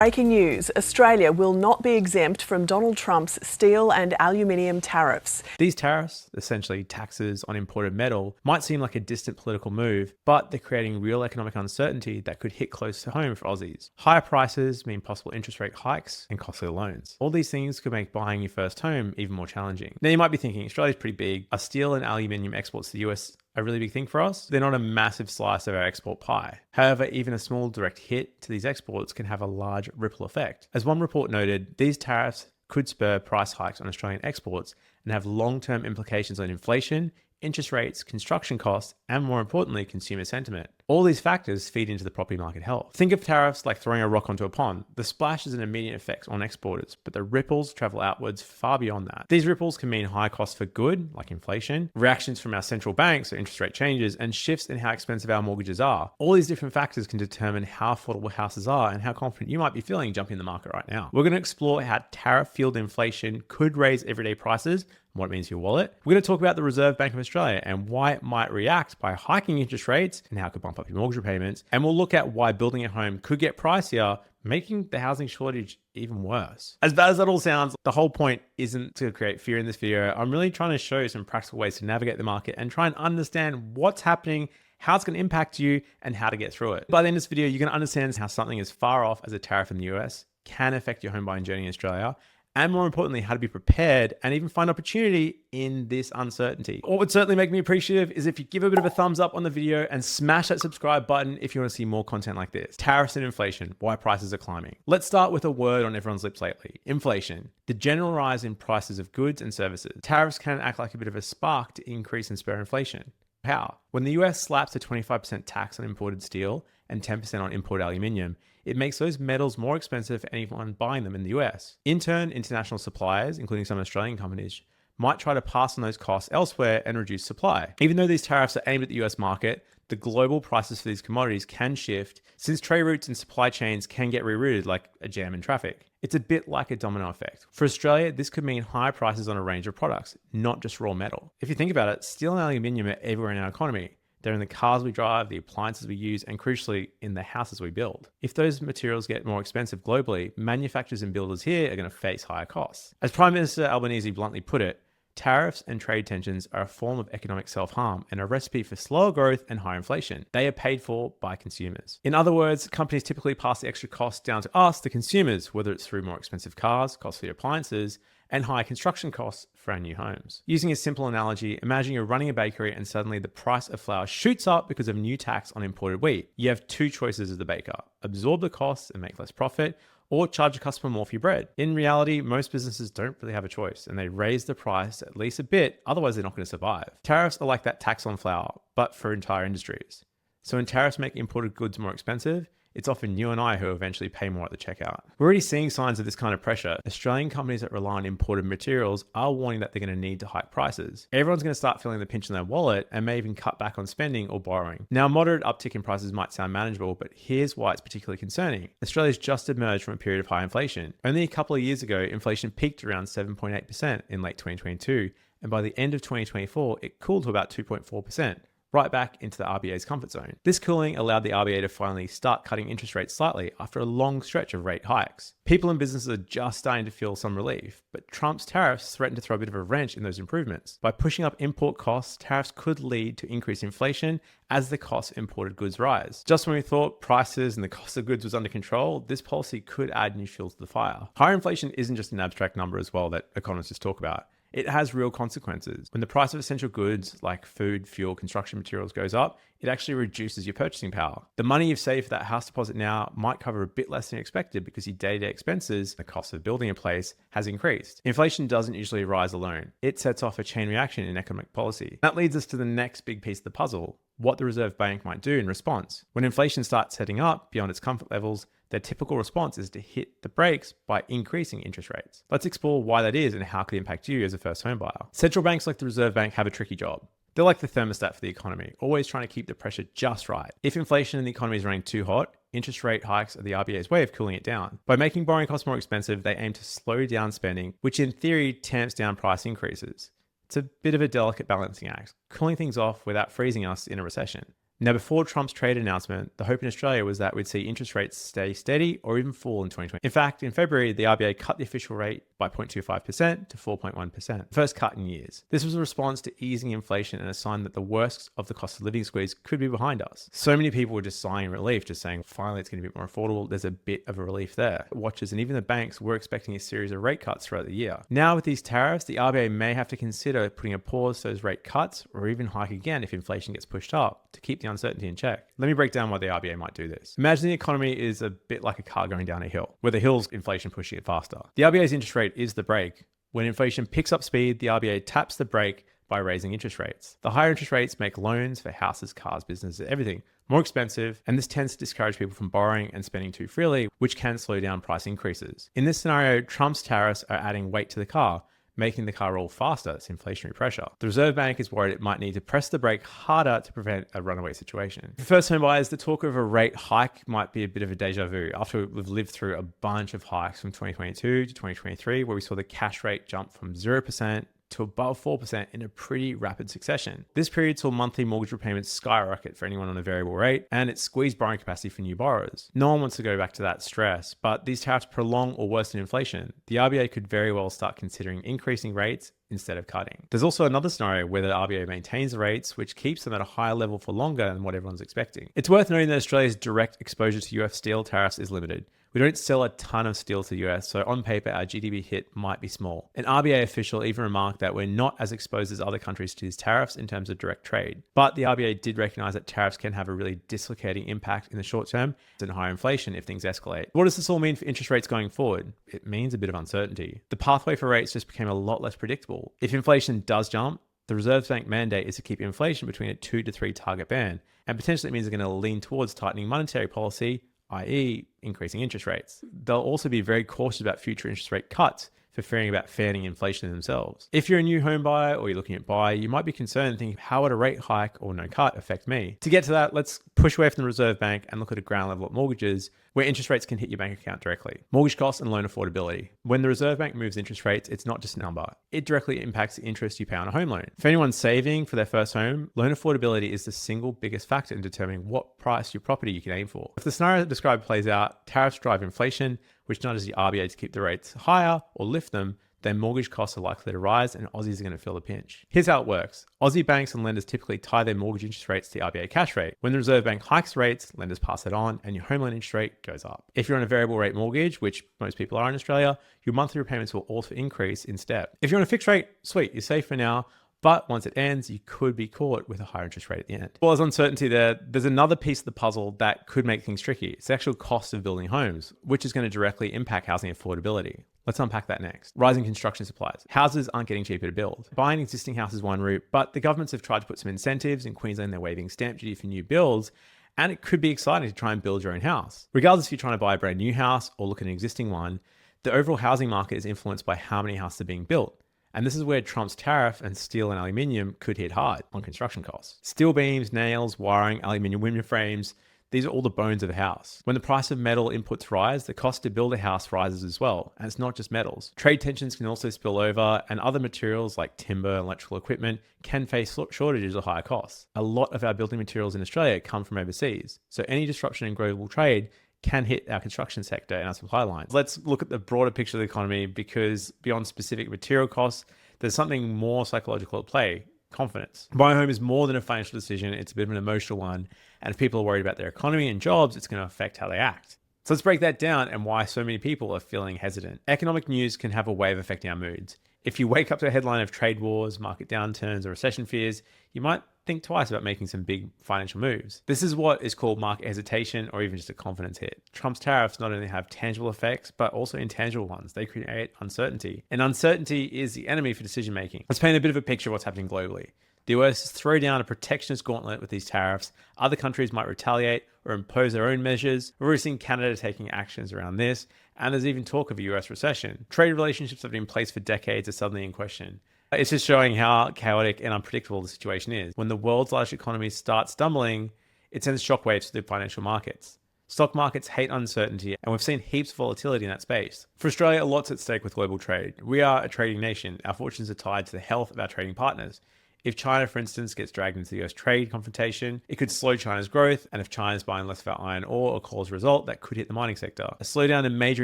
Breaking news, Australia will not be exempt from Donald Trump's steel and aluminium tariffs. These tariffs, essentially taxes on imported metal, might seem like a distant political move, but they're creating real economic uncertainty that could hit close to home for Aussies. Higher prices mean possible interest rate hikes and costly loans. All these things could make buying your first home even more challenging. Now you might be thinking, Australia's pretty big. Are steel and aluminium exports to the US a really big thing for us? They're not a massive slice of our export pie. However, even a small direct hit to these exports can have a large ripple effect. As one report noted, these tariffs could spur price hikes on Australian exports and have long-term implications on inflation, interest rates, construction costs, and more importantly, consumer sentiment. All these factors feed into the property market health. Think of tariffs like throwing a rock onto a pond. The splash is an immediate effect on exporters, but the ripples travel outwards far beyond that. These ripples can mean high costs for good, like inflation, reactions from our central banks or interest rate changes, and shifts in how expensive our mortgages are. All these different factors can determine how affordable houses are and how confident you might be feeling jumping in the market right now. We're going to explore how tariff-fueled inflation could raise everyday prices, what it means for your wallet. We're going to talk about the Reserve Bank of Australia and why it might react by hiking interest rates and how it could bump up your mortgage repayments. And we'll look at why building a home could get pricier, making the housing shortage even worse. As bad as that all sounds, the whole point isn't to create fear in this video. I'm really trying to show you some practical ways to navigate the market and try and understand what's happening, how it's going to impact you, and how to get through it. By the end of this video, you're going to understand how something as far off as a tariff in the US can affect your home buying journey in Australia, and more importantly, how to be prepared and even find opportunity in this uncertainty. What would certainly make me appreciative is if you give a bit of a thumbs up on the video and smash that subscribe button if you want to see more content like this. Tariffs and inflation, why prices are climbing. Let's start with a word on everyone's lips lately: inflation. The general rise in prices of goods and services. Tariffs can act like a bit of a spark to increase and spur inflation. How? When the US slaps a 25% tax on imported steel and 10% on imported aluminium, it makes those metals more expensive for anyone buying them in the US. In turn, international suppliers, including some Australian companies, might try to pass on those costs elsewhere and reduce supply. Even though these tariffs are aimed at the US market, the global prices for these commodities can shift since trade routes and supply chains can get rerouted like a jam in traffic. It's a bit like a domino effect. For Australia, this could mean higher prices on a range of products, not just raw metal. If you think about it, steel and aluminium are everywhere in our economy. They're in the cars we drive, the appliances we use, and crucially, in the houses we build. If those materials get more expensive globally, manufacturers and builders here are going to face higher costs. As Prime Minister Albanese bluntly put it, tariffs and trade tensions are a form of economic self-harm and a recipe for slower growth and higher inflation. They are paid for by consumers. In other words, companies typically pass the extra costs down to us, the consumers, whether it's through more expensive cars, costly appliances, and higher construction costs for our new homes. Using a simple analogy, imagine you're running a bakery and suddenly the price of flour shoots up because of new tax on imported wheat. You have two choices as the baker: absorb the costs and make less profit, or charge a customer more for your bread. In reality, most businesses don't really have a choice and they raise the price at least a bit, otherwise they're not going to survive. Tariffs are like that tax on flour, but for entire industries. So when tariffs make imported goods more expensive, it's often you and I who eventually pay more at the checkout. We're already seeing signs of this kind of pressure. Australian companies that rely on imported materials are warning that they're going to need to hike prices. Everyone's going to start feeling the pinch in their wallet and may even cut back on spending or borrowing. Now, a moderate uptick in prices might sound manageable, but here's why it's particularly concerning. Australia's just emerged from a period of high inflation. Only a couple of years ago, inflation peaked around 7.8% in late 2022, and by the end of 2024, it cooled to about 2.4%. Right back into the RBA's comfort zone. This cooling allowed the RBA to finally start cutting interest rates slightly after a long stretch of rate hikes. People and businesses are just starting to feel some relief, but Trump's tariffs threaten to throw a bit of a wrench in those improvements. By pushing up import costs, tariffs could lead to increased inflation as the cost of imported goods rise. Just when we thought prices and the cost of goods was under control, this policy could add new fuel to the fire. Higher inflation isn't just an abstract number as well that economists just talk about. It has real consequences. When the price of essential goods like food, fuel, construction materials goes up, it actually reduces your purchasing power. The money you've saved for that house deposit now might cover a bit less than expected because your day-to-day expenses, the cost of building a place, has increased. Inflation doesn't usually rise alone. It sets off a chain reaction in economic policy. That leads us to the next big piece of the puzzle: what the Reserve Bank might do in response. When inflation starts heading up beyond its comfort levels, their typical response is to hit the brakes by increasing interest rates. Let's explore why that is and how it could impact you as a first home buyer. Central banks like the Reserve Bank have a tricky job. They're like the thermostat for the economy, always trying to keep the pressure just right. If inflation in the economy is running too hot, interest rate hikes are the RBA's way of cooling it down. By making borrowing costs more expensive, they aim to slow down spending, which in theory tamps down price increases. It's a bit of a delicate balancing act, cooling things off without freezing us in a recession. Now, before Trump's trade announcement, the hope in Australia was that we'd see interest rates stay steady or even fall in 2020. In fact, in February, the RBA cut the official rate by 0.25% to 4.1%, first cut in years. This was a response to easing inflation and a sign that the worst of the cost of living squeeze could be behind us. So many people were just sighing in relief, just saying, finally, it's going to be a bit more affordable. There's a bit of a relief there. Watchers and even the banks were expecting a series of rate cuts throughout the year. Now, with these tariffs, the RBA may have to consider putting a pause to those rate cuts or even hike again if inflation gets pushed up to keep the uncertainty in check. Let me break down why the RBA might do this. Imagine the economy is a bit like a car going down a hill, where the hill's inflation pushing it faster. The RBA's interest rate is the brake. When inflation picks up speed, the RBA taps the brake by raising interest rates. The higher interest rates make loans for houses, cars, businesses, everything more expensive, and this tends to discourage people from borrowing and spending too freely, which can slow down price increases. In this scenario, Trump's tariffs are adding weight to the car, making the car roll faster. It's inflationary pressure. The Reserve Bank is worried it might need to press the brake harder to prevent a runaway situation. For first home buyers, the talk of a rate hike might be a bit of a deja vu after we've lived through a bunch of hikes from 2022 to 2023, where we saw the cash rate jump from 0% to above 4% in a pretty rapid succession. This period saw monthly mortgage repayments skyrocket for anyone on a variable rate, and it squeezed borrowing capacity for new borrowers. No one wants to go back to that stress, but these tariffs prolong or worsen inflation. The RBA could very well start considering increasing rates instead of cutting. There's also another scenario where the RBA maintains the rates, which keeps them at a higher level for longer than what everyone's expecting. It's worth noting that Australia's direct exposure to US steel tariffs is limited. We don't sell a ton of steel to the US, so on paper, our GDP hit might be small. An RBA official even remarked that we're not as exposed as other countries to these tariffs in terms of direct trade. But the RBA did recognize that tariffs can have a really dislocating impact in the short term and higher inflation if things escalate. What does this all mean for interest rates going forward? It means a bit of uncertainty. The pathway for rates just became a lot less predictable. If inflation does jump, the Reserve Bank mandate is to keep inflation between a 2 to 3 target band, and potentially it means they're going to lean towards tightening monetary policy, i.e. increasing interest rates. They'll also be very cautious about future interest rate cuts for fearing about fanning inflation themselves. If you're a new home buyer or you're looking at buy, you might be concerned and thinking, how would a rate hike or no cut affect me? To get to that, let's push away from the Reserve Bank and look at a ground level at mortgages where interest rates can hit your bank account directly. Mortgage costs and loan affordability. When the Reserve Bank moves interest rates, it's not just a number. It directly impacts the interest you pay on a home loan. For anyone saving for their first home, loan affordability is the single biggest factor in determining what price your property you can aim for. If the scenario described plays out, tariffs drive inflation, which nudges the RBA to keep the rates higher or lift them, then mortgage costs are likely to rise and Aussies are going to feel the pinch. Here's how it works. Aussie banks and lenders typically tie their mortgage interest rates to the RBA cash rate. When the Reserve Bank hikes rates, lenders pass it on and your home loan interest rate goes up. If you're on a variable rate mortgage, which most people are in Australia, your monthly repayments will also increase in step. If you're on a fixed rate, sweet, you're safe for now. But once it ends, you could be caught with a higher interest rate at the end. Well, there's uncertainty there. There's another piece of the puzzle that could make things tricky. It's the actual cost of building homes, which is going to directly impact housing affordability. Let's unpack that next. Rising construction supplies. Houses aren't getting cheaper to build. Buying an existing house is one route, but the governments have tried to put some incentives. In Queensland, they're waiving stamp duty for new builds, and it could be exciting to try and build your own house. Regardless if you're trying to buy a brand new house or look at an existing one, the overall housing market is influenced by how many houses are being built. And this is where Trump's tariff and steel and aluminium could hit hard on construction costs. Steel beams, nails, wiring, aluminium window frames, these are all the bones of a house. When the price of metal inputs rise, the cost to build a house rises as well. And it's not just metals. Trade tensions can also spill over, and other materials like timber and electrical equipment can face shortages or higher costs. A lot of our building materials in Australia come from overseas. So any disruption in global trade can hit our construction sector and our supply lines. Let's look at the broader picture of the economy, because beyond specific material costs, there's something more psychological at play: confidence. Buying a home is more than a financial decision. It's a bit of an emotional one. And if people are worried about their economy and jobs, it's going to affect how they act. So let's break that down and why so many people are feeling hesitant. Economic news can have a way of affecting our moods. If you wake up to a headline of trade wars, market downturns, or recession fears, you might think twice about making some big financial moves. This is what is called market hesitation, or even just a confidence hit. Trump's tariffs not only have tangible effects, but also intangible ones. They create uncertainty. And uncertainty is the enemy for decision making. Let's paint a bit of a picture of what's happening globally. The US throw down a protectionist gauntlet with these tariffs. Other countries might retaliate or impose their own measures. We're seeing Canada taking actions around this, and there's even talk of a US recession. Trade relationships that have been in place for decades are suddenly in question. It's just showing how chaotic and unpredictable the situation is. When the world's largest economies start stumbling, it sends shockwaves to the financial markets. Stock markets hate uncertainty, and we've seen heaps of volatility in that space. For Australia, lots at stake with global trade. We are a trading nation. Our fortunes are tied to the health of our trading partners. If China, for instance, gets dragged into the US trade confrontation, it could slow China's growth, and if China's buying less of our iron ore or coal as a result, that could hit the mining sector. A slowdown in major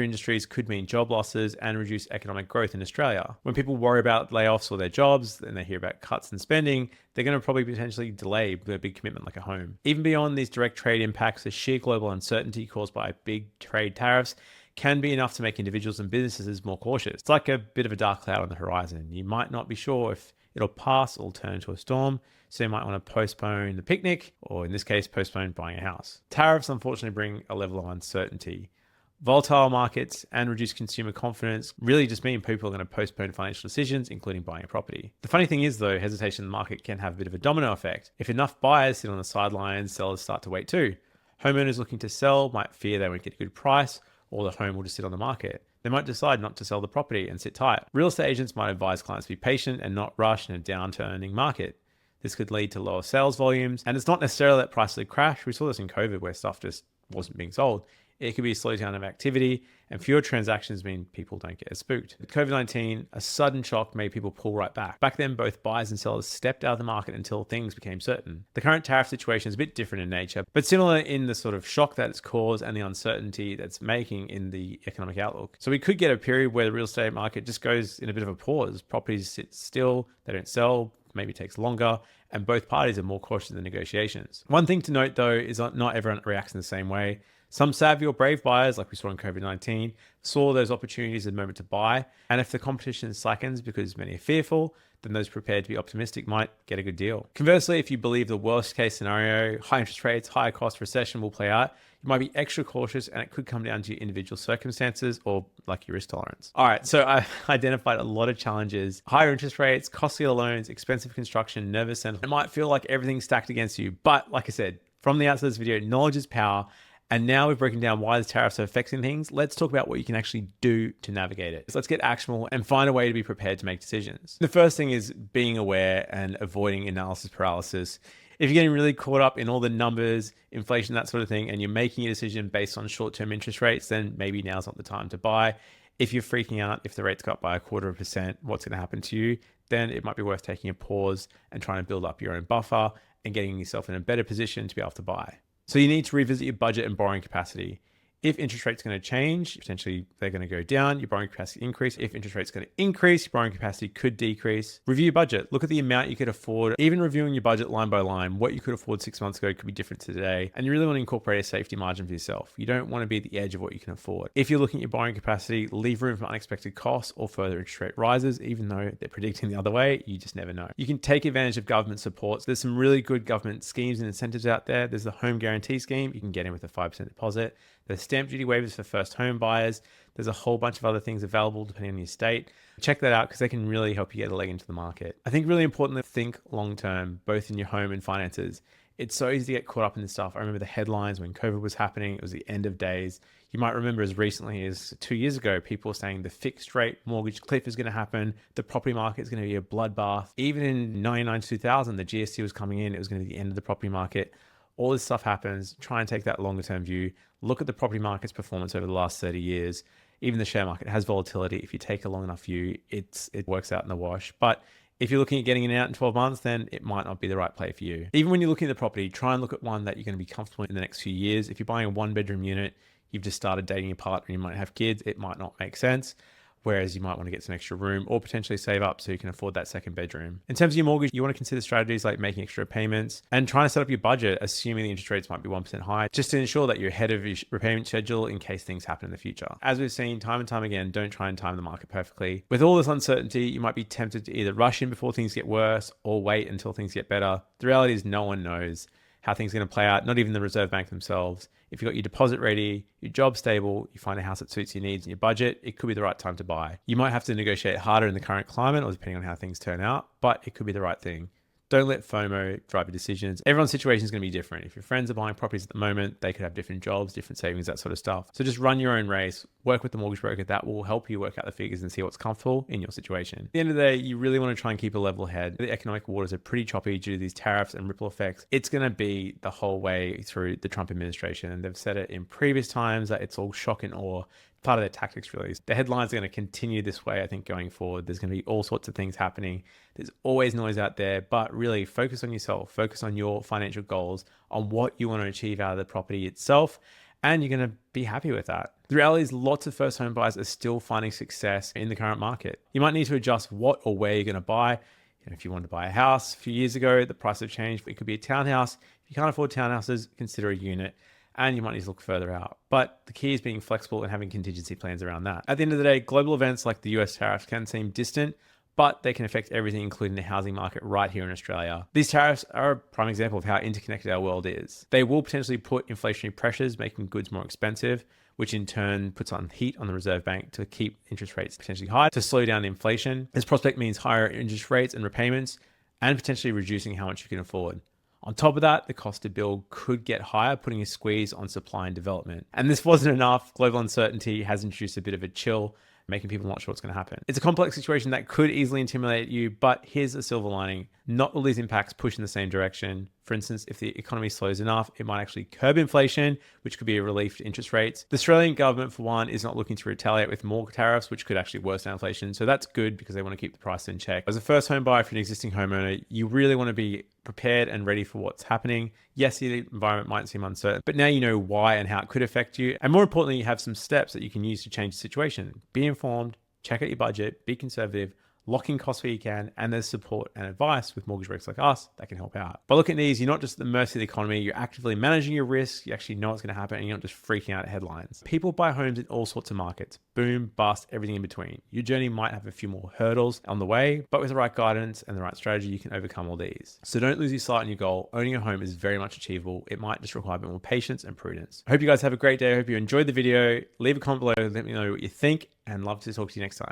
industries could mean job losses and reduce economic growth in Australia. When people worry about layoffs or their jobs, and they hear about cuts in spending, they're going to probably potentially delay their big commitment like a home. Even beyond these direct trade impacts, the sheer global uncertainty caused by big trade tariffs can be enough to make individuals and businesses more cautious. It's like a bit of a dark cloud on the horizon. You might not be sure if it'll pass or turn into a storm, so you might want to postpone the picnic, or in this case, postpone buying a house. Tariffs unfortunately bring a level of uncertainty. Volatile markets and reduced consumer confidence really just mean people are going to postpone financial decisions, including buying a property. The funny thing is, though, hesitation in the market can have a bit of a domino effect. If enough buyers sit on the sidelines, sellers start to wait too. Homeowners looking to sell might fear they won't get a good price, or the home will just sit on the market. They might decide not to sell the property and sit tight. Real estate agents might advise clients to be patient and not rush in a downturning market. This could lead to lower sales volumes, and it's not necessarily that prices would crash. We saw this in COVID where stuff just wasn't being sold. It could be a slowdown of activity, and fewer transactions mean people don't get as spooked. With COVID-19, a sudden shock made people pull right back. Back then, both buyers and sellers stepped out of the market until things became certain. The current tariff situation is a bit different in nature, but similar in the sort of shock that it's caused and the uncertainty that's making in the economic outlook. So we could get a period where the real estate market just goes in a bit of a pause. Properties sit still, they don't sell, maybe it takes longer, and both parties are more cautious in the negotiations. One thing to note, though, is that not everyone reacts in the same way. Some savvy or brave buyers, like we saw in COVID-19, saw those opportunities as a moment to buy. And if the competition slackens because many are fearful, then those prepared to be optimistic might get a good deal. Conversely, if you believe the worst case scenario, high interest rates, higher cost recession will play out, you might be extra cautious, and it could come down to your individual circumstances or like your risk tolerance. All right, so I identified a lot of challenges: higher interest rates, costlier loans, expensive construction, nervous sentiment. It might feel like everything's stacked against you, but like I said, from the outset of this video, knowledge is power. And now we've broken down why the tariffs are affecting things. Let's talk about what you can actually do to navigate it. So let's get actionable and find a way to be prepared to make decisions. The first thing is being aware and avoiding analysis paralysis. If you're getting really caught up in all the numbers, inflation, that sort of thing, and you're making a decision based on short-term interest rates, then maybe now's not the time to buy. If you're freaking out, if the rates go up by 0.25%, what's going to happen to you? Then it might be worth taking a pause and trying to build up your own buffer and getting yourself in a better position to be able to buy. So you need to revisit your budget and borrowing capacity. If interest rates are going to change, potentially they're going to go down, your borrowing capacity increase. If interest rates are going to increase, your borrowing capacity could decrease. Review your budget. Look at the amount you could afford. Even reviewing your budget line by line, what you could afford 6 months ago could be different to today. And you really want to incorporate a safety margin for yourself. You don't want to be at the edge of what you can afford. If you're looking at your borrowing capacity, leave room for unexpected costs or further interest rate rises, even though they're predicting the other way. You just never know. You can take advantage of government supports. There's some really good government schemes and incentives out there. There's the home guarantee scheme. You can get in with a 5% deposit. There's stamp duty waivers for first home buyers. There's a whole bunch of other things available depending on your state. Check that out because they can really help you get a leg into the market. I think really importantly, think long-term, both in your home and finances. It's so easy to get caught up in this stuff. I remember the headlines when COVID was happening. It was the end of days. You might remember as recently as 2 years ago, people were saying the fixed rate mortgage cliff is going to happen. The property market is going to be a bloodbath. Even in 99 to 2000, the GFC was coming in. It was going to be the end of the property market. All this stuff happens. Try and take that longer term view. Look at the property market's performance over the last 30 years. Even the share market has volatility. If you take a long enough view, it works out in the wash. But if you're looking at getting it out in 12 months, then it might not be the right play for you. Even when you're looking at the property, try and look at one that you're going to be comfortable in the next few years. If you're buying a 1-bedroom unit, you've just started dating your partner, you might have kids, it might not make sense. Whereas you might want to get some extra room or potentially save up so you can afford that second bedroom. In terms of your mortgage, you want to consider strategies like making extra payments and trying to set up your budget, assuming the interest rates might be 1% high, just to ensure that you're ahead of your repayment schedule in case things happen in the future. As we've seen time and time again, don't try and time the market perfectly. With all this uncertainty, you might be tempted to either rush in before things get worse or wait until things get better. The reality is no one knows how things are going to play out, not even the Reserve Bank themselves. If you've got your deposit ready, your job stable, you find a house that suits your needs and your budget, it could be the right time to buy. You might have to negotiate harder in the current climate or depending on how things turn out, but it could be the right thing. Don't let FOMO drive your decisions. Everyone's situation is going to be different. If your friends are buying properties at the moment, they could have different jobs, different savings, that sort of stuff. So just run your own race, work with the mortgage broker. That will help you work out the figures and see what's comfortable in your situation. At the end of the day, you really want to try and keep a level head. The economic waters are pretty choppy due to these tariffs and ripple effects. It's going to be the whole way through the Trump administration. And they've said it in previous times that it's all shock and awe. part of their tactics really. The headlines are going to continue this way, I think, going forward. There's going to be all sorts of things happening. There's always noise out there, but really focus on yourself, focus on your financial goals, on what you want to achieve out of the property itself, and you're going to be happy with that. The reality is lots of first home buyers are still finding success in the current market. You might need to adjust what or where you're going to buy. If you wanted to buy a house a few years ago, the price have changed. It could be a townhouse. If you can't afford townhouses, consider a unit, and you might need to look further out. But the key is being flexible and having contingency plans around that. At the end of the day, global events like the US tariffs can seem distant, but they can affect everything, including the housing market right here in Australia. These tariffs are a prime example of how interconnected our world is. They will potentially put inflationary pressures, making goods more expensive, which in turn puts on heat on the Reserve Bank to keep interest rates potentially high to slow down inflation. This prospect means higher interest rates and repayments and potentially reducing how much you can afford. On top of that, the cost to build could get higher, putting a squeeze on supply and development. And this wasn't enough. Global uncertainty has introduced a bit of a chill, making people not sure what's going to happen. It's a complex situation that could easily intimidate you, but here's a silver lining. Not all these impacts push in the same direction. For instance, if the economy slows enough, it might actually curb inflation, which could be a relief to interest rates. The Australian government, for one, is not looking to retaliate with more tariffs, which could actually worsen inflation. So that's good because they want to keep the price in check. As a first home buyer for an existing homeowner, you really want to be prepared and ready for what's happening. Yes, the environment might seem uncertain, but now you know why and how it could affect you. And more importantly, you have some steps that you can use to change the situation. Be informed, check out your budget, be conservative, lock in costs where you can, and there's support and advice with mortgage brokers like us that can help out. By looking at these, you're not just at the mercy of the economy, you're actively managing your risk, you actually know what's going to happen, and you're not just freaking out at headlines. People buy homes in all sorts of markets, boom, bust, everything in between. Your journey might have a few more hurdles on the way, but with the right guidance and the right strategy, you can overcome all these. So don't lose your sight on your goal. Owning a home is very much achievable. It might just require a bit more patience and prudence. I hope you guys have a great day. I hope you enjoyed the video. Leave a comment below, let me know what you think, and love to talk to you next time.